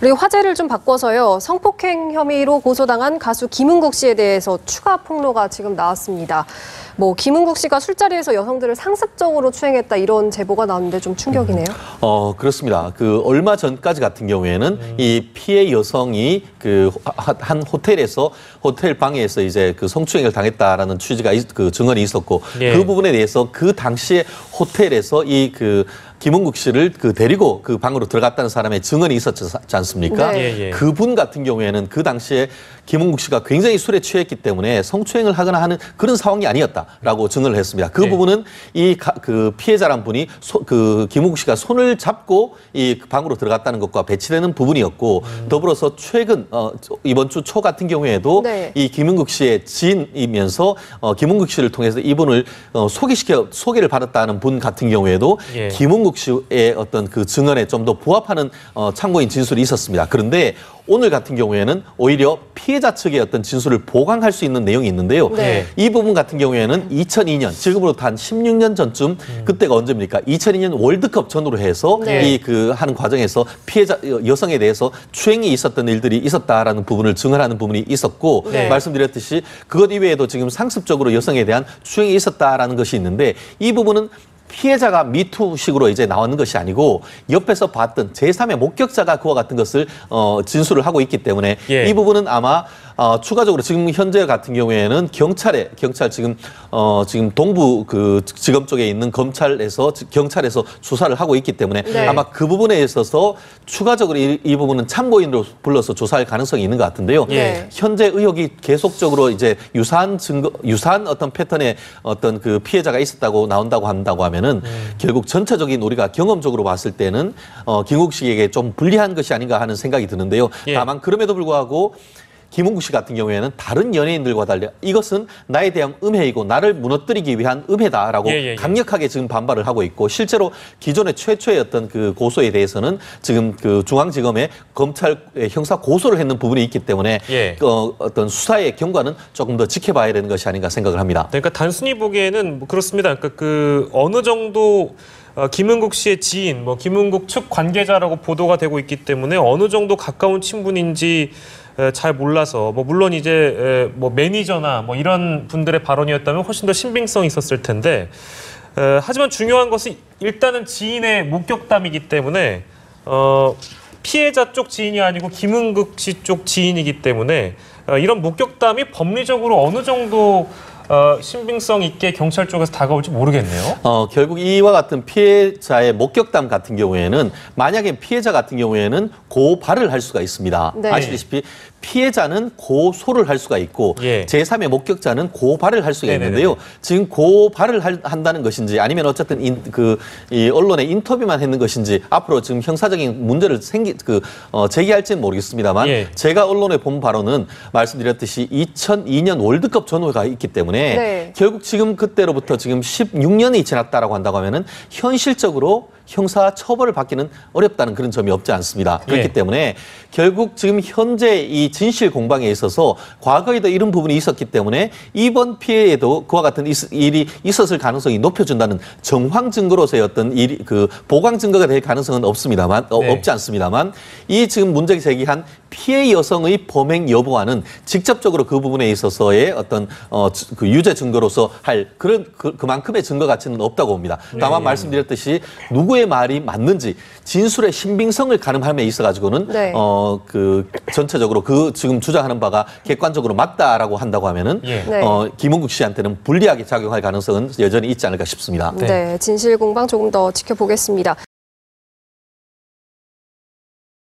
그리고 화제를 좀 바꿔서요. 성폭행 혐의로 고소당한 가수 김은국 씨에 대해서 추가 폭로가 지금 나왔습니다. 김은국 씨가 술자리에서 여성들을 상습적으로 추행했다 이런 제보가 나왔는데 좀 충격이네요. 그렇습니다. 얼마 전까지 같은 경우에는 이 피해 여성이 한 호텔 방에서 이제 성추행을 당했다라는 취지가 증언이 있었고 예. 그 부분에 대해서 그 당시에 호텔에서 김은국 씨를 데리고 그 방으로 들어갔다는 사람의 증언이 있었지 않습니까? 네. 그분 같은 경우에는 그 당시에 김은국 씨가 굉장히 술에 취했기 때문에 성추행을 하거나 하는 그런 상황이 아니었다라고 증언을 했습니다. 그 부분은 그 피해자란 분이 김은국 씨가 손을 잡고 이 방으로 들어갔다는 것과 배치되는 부분이었고 더불어서 최근 이번 주 초 같은 경우에도 이 김은국 씨의 지인이면서 김은국 씨를 통해서 이분을 소개를 받았다는 분 같은 경우에도 김은국 씨의 어떤 그 증언에 좀 더 부합하는 참고인 진술이 있었습니다. 그런데 오늘 같은 경우에는 오히려 피해자 측의 어떤 진술을 보강할 수 있는 내용이 있는데요. 이 부분 같은 경우에는 2002년, 지금으로부터 한 16년 전쯤 그때가 언제입니까? 2002년 월드컵 전후로 해서 하는 과정에서 피해자 여성에 대해서 추행이 있었던 일들이 있었다라는 부분을 증언하는 부분이 있었고 말씀드렸듯이 그것 이외에도 지금 상습적으로 여성에 대한 추행이 있었다라는 것이 있는데 이 부분은 피해자가 미투식으로 이제 나오는 것이 아니고 옆에서 봤던 제3의 목격자가 그와 같은 것을 진술을 하고 있기 때문에 이 부분은 아마 추가적으로 지금 현재 같은 경우에는 경찰 지금 동부 지검 쪽에 있는 경찰에서 수사를 하고 있기 때문에 아마 그 부분에 있어서 추가적으로 이 부분은 참고인으로 불러서 조사할 가능성이 있는 것 같은데요. 현재 의혹이 계속적으로 이제 유사한 어떤 패턴의 어떤 그 피해자가 있었다고 나온다고 한다고 하면은 결국 전체적인 우리가 경험적으로 봤을 때는 김은국 씨에게 좀 불리한 것이 아닌가 하는 생각이 드는데요. 다만 그럼에도 불구하고 김은국 씨 같은 경우에는 다른 연예인들과 달리 이것은 나에 대한 음해이고 나를 무너뜨리기 위한 음해다라고 강력하게 지금 반발을 하고 있고 실제로 기존의 최초의 어떤 그 고소에 대해서는 지금 중앙지검에 검찰에 형사 고소를 했는 부분이 있기 때문에 어떤 수사의 경과는 조금 더 지켜봐야 되는 것이 아닌가 생각을 합니다. 그러니까 단순히 보기에는 그렇습니다. 그러니까 어느 정도 김은국 씨의 지인, 김은국 측 관계자라고 보도가 되고 있기 때문에 어느 정도 가까운 친분인지 잘 몰라서 물론 이제 매니저나 이런 분들의 발언이었다면 훨씬 더 신빙성이 있었을 텐데 하지만 중요한 것은 일단은 지인의 목격담이기 때문에 피해자 쪽 지인이 아니고 김은국 씨 쪽 지인이기 때문에 이런 목격담이 법리적으로 어느 정도 신빙성 있게 경찰 쪽에서 다가올지 모르겠네요. 결국 이와 같은 피해자의 목격담 같은 경우에는 만약에 피해자 같은 경우에는 고발을 할 수가 있습니다. 아시다시피 피해자는 고소를 할 수가 있고 제3의 목격자는 고발을 할 수가 있는데요. 지금 고발을 한다는 것인지 아니면 어쨌든 이 언론에 인터뷰만 했는 것인지 앞으로 지금 형사적인 문제를 제기할지는 모르겠습니다만 제가 언론에 본 바로는 말씀드렸듯이 2002년 월드컵 전후가 있기 때문에 결국 지금 그때로부터 지금 16년이 지났다라고 한다고 하면은 현실적으로 형사 처벌을 받기는 어렵다는 그런 점이 없지 않습니다. 그렇기 때문에 결국 지금 현재 이 진실 공방에 있어서 과거에도 이런 부분이 있었기 때문에 이번 피해에도 그와 같은 일이 있었을 가능성이 높여준다는 정황 증거로서의 어떤 보강 증거가 될 가능성은 없습니다만 없지 않습니다만 이 지금 문제 제기한 피해 여성의 범행 여부와는 직접적으로 그 부분에 있어서의 어떤 유죄 증거로서 할 그만큼의 증거 가치는 없다고 봅니다. 다만 말씀드렸듯이 누구의 말이 맞는지 진술의 신빙성을 가늠함에 있어가지고는 전체적으로 지금 주장하는 바가 객관적으로 맞다라고 한다고 하면은 김은국 씨한테는 불리하게 작용할 가능성은 여전히 있지 않을까 싶습니다. 진실 공방 조금 더 지켜보겠습니다.